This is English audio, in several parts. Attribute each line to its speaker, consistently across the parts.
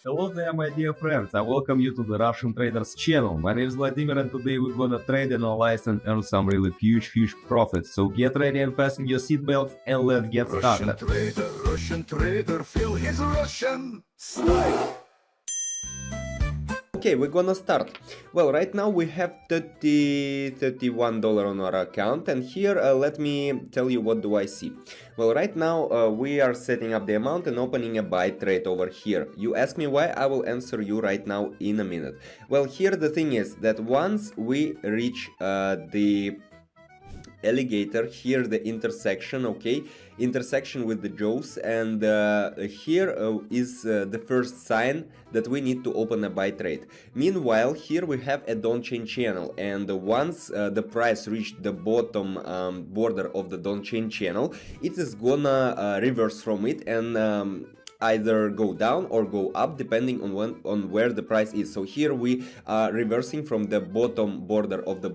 Speaker 1: Hello there, my dear friends. I welcome you to the Russian Traders channel. My name is Vladimir, and today we're gonna trade, analyze, and earn some really huge profits. So get ready and fasten your seatbelts, and let's get started.
Speaker 2: Russian trader, feel his Russian style.
Speaker 3: Okay, we're gonna start. Well, right now we have $31 on our account, and here let me tell you what do I see. Well, right now we are setting up the amount and opening a buy trade over here. You ask me why, I will answer you right now in a minute. Well, here the thing is that once we reach the alligator, here the intersection, okay, intersection with the jaws, and here is the first sign that we need to open a buy trade. Meanwhile, here we have a don't chain channel, and once the price reached the bottom border of the don't chain channel, it is gonna reverse from it and either go down or go up depending on where the price is. So here we are reversing from the bottom border of the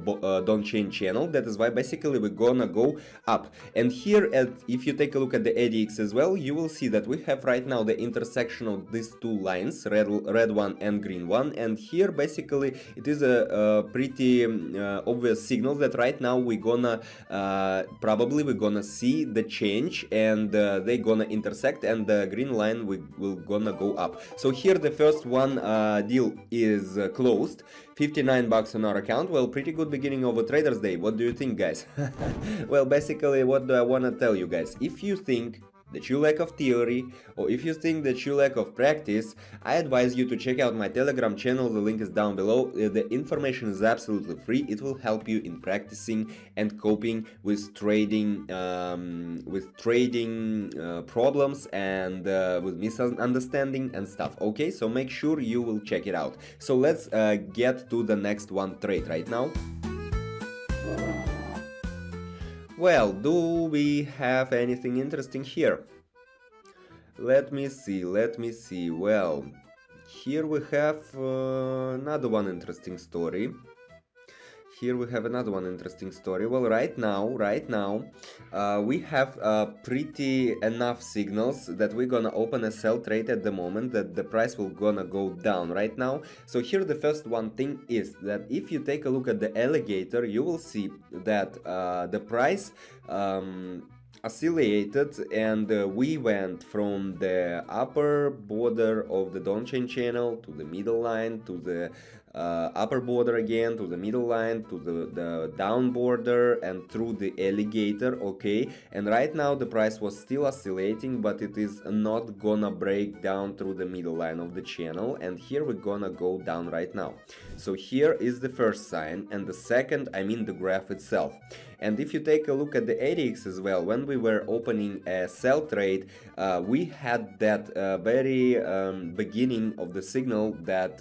Speaker 3: don't chain channel. That is why basically we're gonna go up. And here if you take a look at the ADX as well, you will see that we have right now the intersection of these two lines, red one and green one, and here basically it is a pretty obvious signal that right now we're gonna probably we're gonna see the change, and they gonna intersect, and the green line we will gonna go up. So here the first one deal is closed, 59 bucks on our account. Well, pretty good beginning of a trader's day. What do you think, guys? Well, basically what do I want to tell you guys? If you think that you lack of theory, or if you think that you lack of practice, I advise you to check out my Telegram channel. The link is down below. The information is absolutely free. It will help you in practicing and coping with trading problems and with misunderstanding and stuff. Okay, so make sure you will check it out. So let's get to the next one trade right now. Well, do we have anything interesting here? Let me see. Well, here we have another one interesting story. Well, right now, we have pretty enough signals that we're gonna open a sell trade at the moment, that the price will gonna go down right now. So here the first one thing is that if you take a look at the alligator, you will see that the price oscillated, and we went from the upper border of the don't chain channel to the middle line, to the upper border again, to the middle line, to the down border, and through the alligator. Okay, and right now the price was still oscillating, but it is not gonna break down through the middle line of the channel, and here we're gonna go down right now. So here is the first sign, and the second, I mean the graph itself. And if you take a look at the ADX as well, when we were opening a sell trade, we had that very beginning of the signal that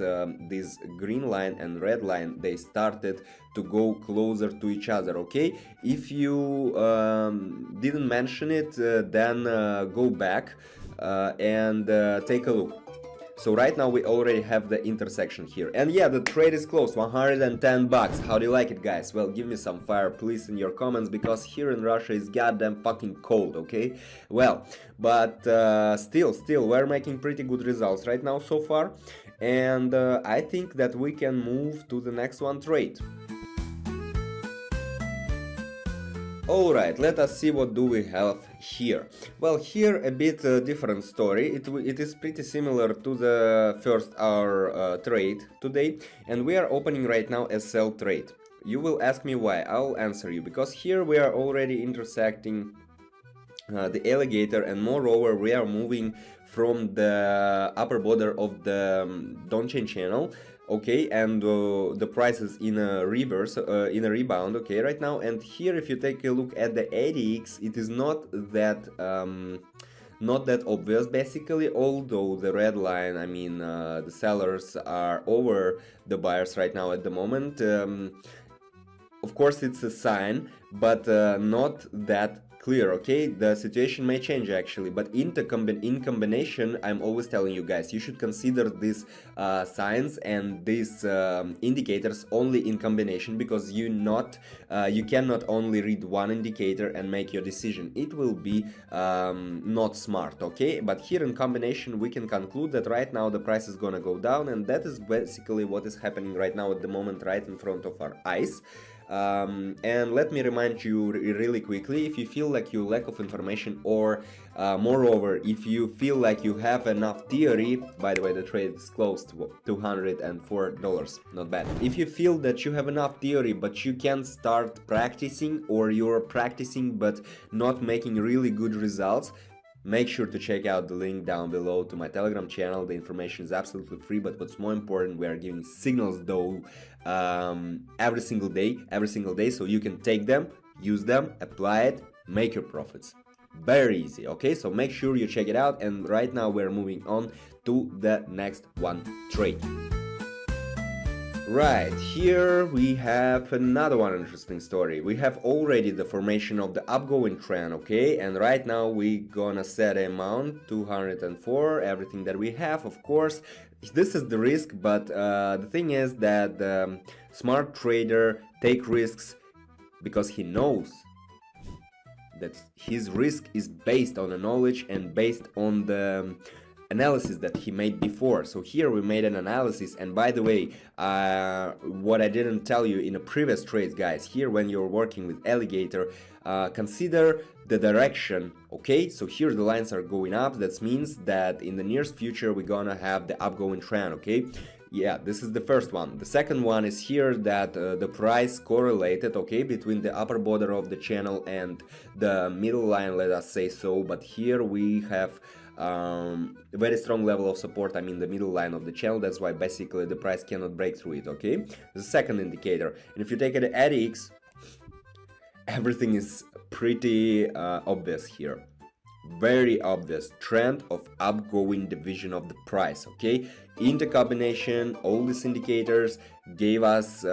Speaker 3: this green line and red line, they started to go closer to each other. Okay, if you didn't mention it, then go back and take a look. So right now we already have the intersection here, and yeah, the trade is closed, 110 bucks. How do you like it, guys? Well, give me some fire please in your comments, because here in Russia is goddamn fucking cold. Okay, well, but still we're making pretty good results right now so far, and I think that we can move to the next one trade. Alright, let us see what do we have here. Well, here a bit different story. It is pretty similar to the first hour trade today, and we are opening right now a sell trade. You will ask me why. I'll answer you, because here we are already intersecting the alligator, and moreover we are moving from the upper border of the don't chain channel. Okay, and the price is in a reverse, in a rebound, okay, right now. And here if you take a look at the ADX, it is not that obvious basically, although the red line, I mean the sellers are over the buyers right now at the moment. Of course it's a sign, but not that clear, okay? The situation may change actually, but in combination, I'm always telling you guys, you should consider these signs and these indicators only in combination, because you cannot only read one indicator and make your decision. It will be not smart, okay? But here in combination, we can conclude that right now the price is gonna go down, and that is basically what is happening right now at the moment, right in front of our eyes. And let me remind you really quickly, if you feel like you lack of information, or moreover, if you feel like you have enough theory, by the way, the trade is closed, $204, not bad. If you feel that you have enough theory but you can't start practicing, or you're practicing but not making really good results, make sure to check out the link down below to my Telegram channel. The information is absolutely free, but what's more important, we are giving signals though every single day, so you can take them, use them, apply it, make your profits. Very easy, okay? So make sure you check it out, and right now we're moving on to the next one trade. Right, here we have another one interesting story. We have already the formation of the upgoing trend, okay? And right now we gonna set amount 204, everything that we have, of course. This is the risk, but the thing is that the smart trader take risks because he knows that his risk is based on the knowledge and based on the analysis that he made before. So here we made an analysis, and by the way, what I didn't tell you in the previous trades, guys, here when you're working with alligator, consider the direction, okay? So here the lines are going up, that means that in the nearest future we're gonna have the upgoing trend, okay? Yeah, this is the first one. The second one is here that the price correlated, okay, between the upper border of the channel and the middle line, let us say so, but here we have a very strong level of support, I mean the middle line of the channel, that's why basically the price cannot break through it, okay? The second indicator, and if you take it at X, everything is pretty obvious here. Very obvious trend of upgoing division of the price, okay? In the combination, all these indicators gave us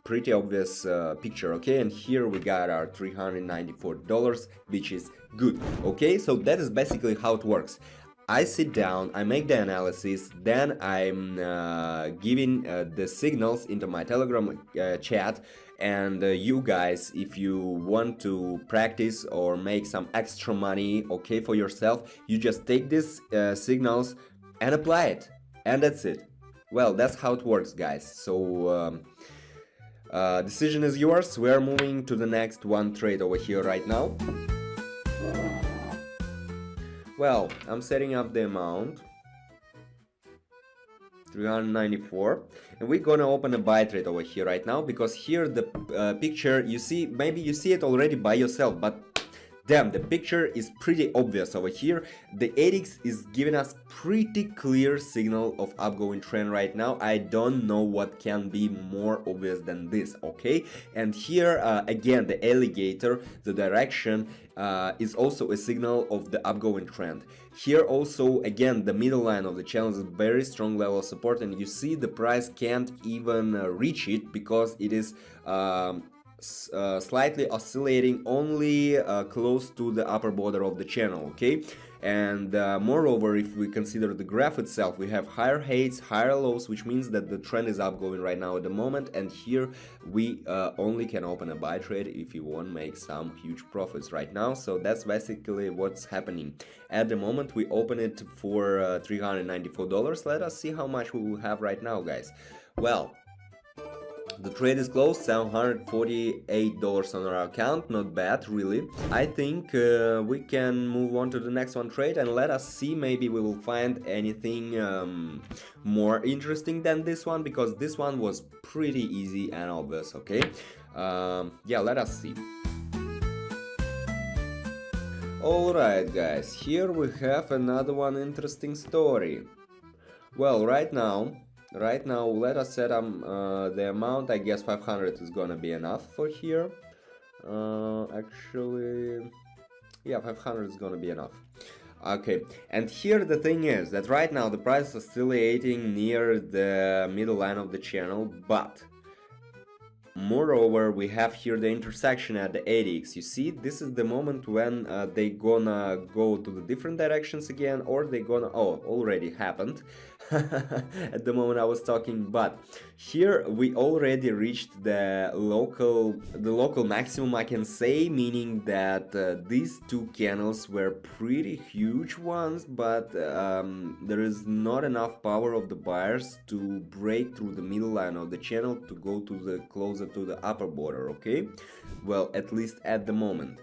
Speaker 3: pretty obvious picture, okay? And here we got our $394, which is good, okay? So that is basically how it works. I sit down, I make the analysis, then I'm giving the signals into my Telegram chat, and you guys, if you want to practice or make some extra money, okay, for yourself, you just take these signals and apply it, and that's it. Well, that's how it works, guys. So decision is yours. We're moving to the next one trade over here right now. Well, I'm setting up the amount 394, and we're gonna open a buy trade over here right now, because here the picture, you see, maybe you see it already by yourself, but damn, the picture is pretty obvious over here. The ADX is giving us pretty clear signal of upgoing trend right now. I don't know what can be more obvious than this, okay? And here again, the alligator, the direction is also a signal of the upgoing trend. Here also, again, the middle line of the channel is a very strong level of support, and you see the price can't even reach it because it is slightly oscillating only close to the upper border of the channel, okay? And moreover, if we consider the graph itself, we have higher heights, higher lows, which means that the trend is upgoing right now at the moment, and here we only can open a buy trade if you want to make some huge profits right now. So that's basically what's happening. At the moment we open it for $394. Let us see how much we will have right now, guys. Well, the trade is closed, $748 on our account, not bad really. I think we can move on to the next one trade, and let us see, maybe we will find anything more interesting than this one, because this one was pretty easy and obvious, okay? Yeah, let us see. Alright guys, here we have another one interesting story. Well, right now, let us set the amount. I guess 500 is gonna be enough for here. Actually, yeah, 500 is gonna be enough. Okay, and here the thing is that right now the price is oscillating near the middle line of the channel, but Moreover, we have here the intersection at the 80x. You see, this is the moment when they gonna go to the different directions again, or they gonna, oh, already happened at the moment I was talking. But here we already reached the local maximum, I can say, meaning that these two candles were pretty huge ones, but there is not enough power of the buyers to break through the middle line of the channel to go to the closer to the upper border. Okay, well, at least at the moment.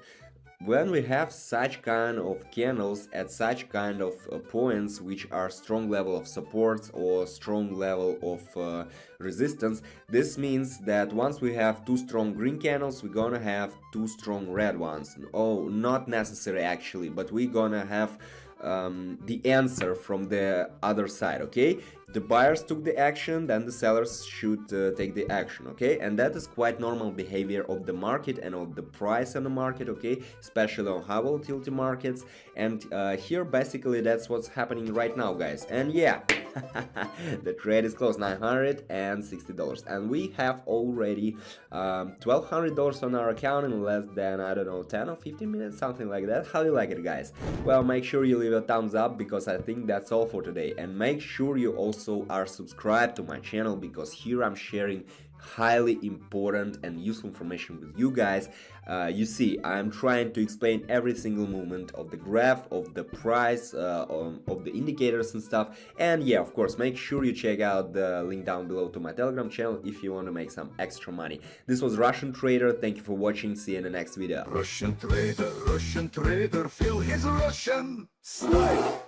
Speaker 3: When we have such kind of candles at such kind of points, which are strong level of supports or strong level of resistance, this means that once we have two strong green candles, we're gonna have two strong red ones. Oh, not necessary actually, but we're gonna have the answer from the other side. Okay, the buyers took the action, then the sellers should take the action. Okay, and that is quite normal behavior of the market and of the price on the market. Okay, especially on high volatility markets. And here basically that's what's happening right now, guys. And yeah, the trade is closed, $960, and we have already $1,200 on our account in less than, I don't know, 10 or 15 minutes, something like that. How do you like it, guys? Well, make sure you leave a thumbs up, because I think that's all for today, and make sure you also are subscribed to my channel, because here I'm sharing highly important and useful information with you guys. You see, I'm trying to explain every single movement of the graph, of the price, of the indicators and stuff. And yeah, of course, make sure you check out the link down below to my Telegram channel if you want to make some extra money. This was Russian Trader. Thank you for watching. See you in the next video.
Speaker 2: Russian trader, feel his Russian style.